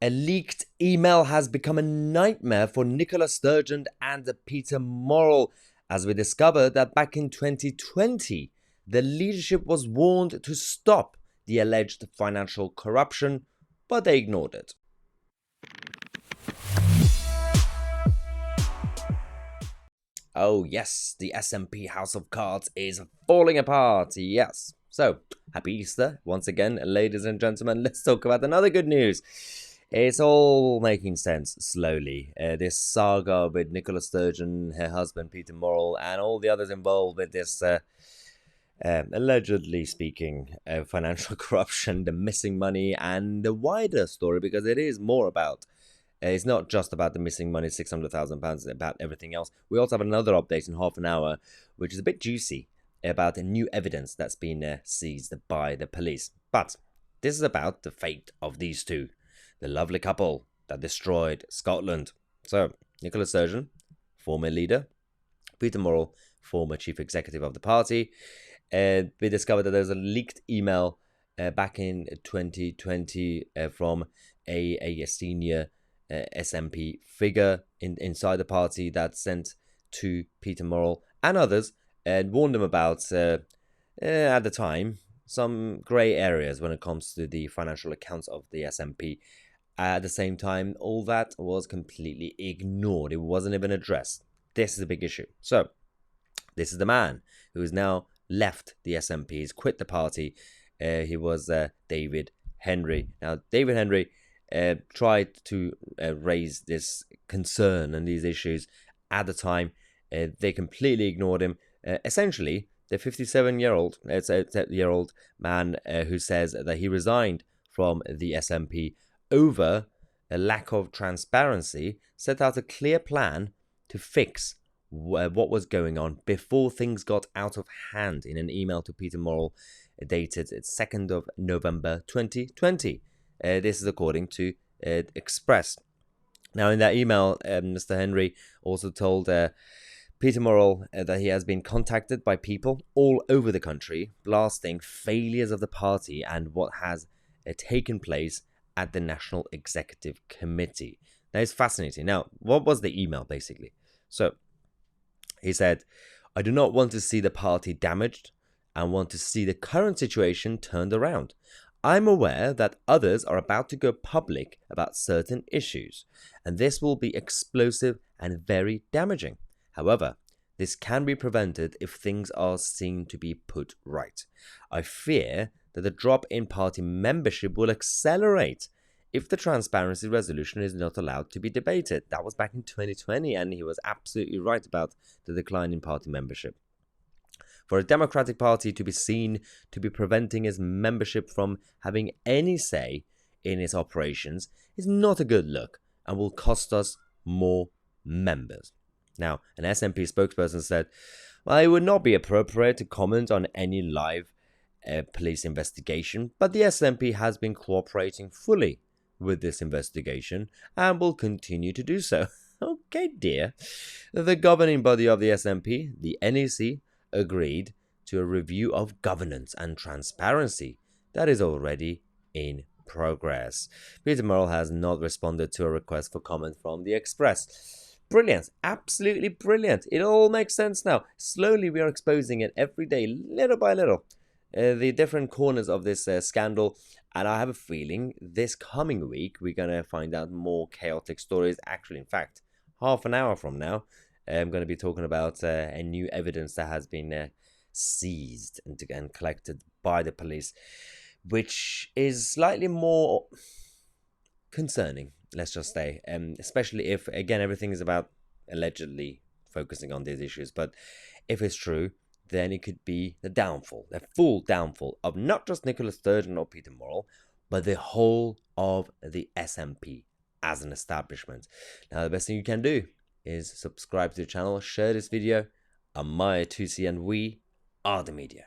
A leaked email has become a nightmare for Nicola Sturgeon and Peter Morrell, as we discovered that back in 2020, the leadership was warned to stop the alleged financial corruption, but they ignored it. Oh yes, the SNP House of Cards is falling apart, yes. So, happy Easter once again, ladies and gentlemen. Let's talk about another good news. It's all making sense slowly. This saga with Nicola Sturgeon, her husband Peter Morrell, and all the others involved with this, allegedly speaking, financial corruption, the missing money, and the wider story, because it is more about. It's not just about the missing money, £600,000, it's about everything else. We also have another update in half an hour, which is a bit juicy, about new evidence that's been seized by the police. But this is about the fate of these two, the lovely couple that destroyed Scotland. So, Nicola Sturgeon, former leader, Peter Morrell, former chief executive of the party. We discovered that there's a leaked email back in 2020 from a senior SNP figure inside the party that sent to Peter Morrell and others and warned them about, at the time, some grey areas when it comes to the financial accounts of the SNP. At the same time, all that was completely ignored. It wasn't even addressed. This is a big issue. So, this is the man who has now left the SNP. He's quit the party. He was David Henry. Now, David Henry tried to raise this concern and these issues at the time. They completely ignored him. Essentially, the 57-year-old man who says that he resigned from the SNP over a lack of transparency, set out a clear plan to fix what was going on before things got out of hand in an email to Peter Morrell dated 2nd of November 2020. This is according to Express. Now, in that email, Mr. Henry also told Peter Morrell that he has been contacted by people all over the country, blasting failures of the party and what has taken place at the National Executive Committee. Now, it's fascinating. Now, what was the email, basically? So, he said, I do not want to see the party damaged and want to see the current situation turned around. I'm aware that others are about to go public about certain issues, and this will be explosive and very damaging. However, this can be prevented if things are seen to be put right. I fear that the drop in party membership will accelerate if the transparency resolution is not allowed to be debated. That was back in 2020, and he was absolutely right about the decline in party membership. For a Democratic Party to be seen to be preventing its membership from having any say in its operations is not a good look and will cost us more members. Now, an SNP spokesperson said, well, it would not be appropriate to comment on any live police investigation, but the SNP has been cooperating fully with this investigation and will continue to do so. Okay, dear. The governing body of the SNP, the NEC, agreed to a review of governance and transparency that is already in progress. Peter Morrell has not responded to a request for comment from the Express. Brilliant, absolutely brilliant. It all makes sense now. Slowly we are exposing it every day, little by little, the different corners of this scandal. And I have a feeling this coming week we're going to find out more chaotic stories. Actually, in fact, half an hour from now, I'm going to be talking about a new evidence that has been seized and collected by the police, which is slightly more concerning, let's just say, especially if, again, everything is about allegedly focusing on these issues. But if it's true, then it could be the downfall, the full downfall of not just Nicola Sturgeon or Peter Morrell, but the whole of the SNP as an establishment. Now, the best thing you can do is subscribe to the channel, share this video. I'm Mahyar, Tousi, and we are the media.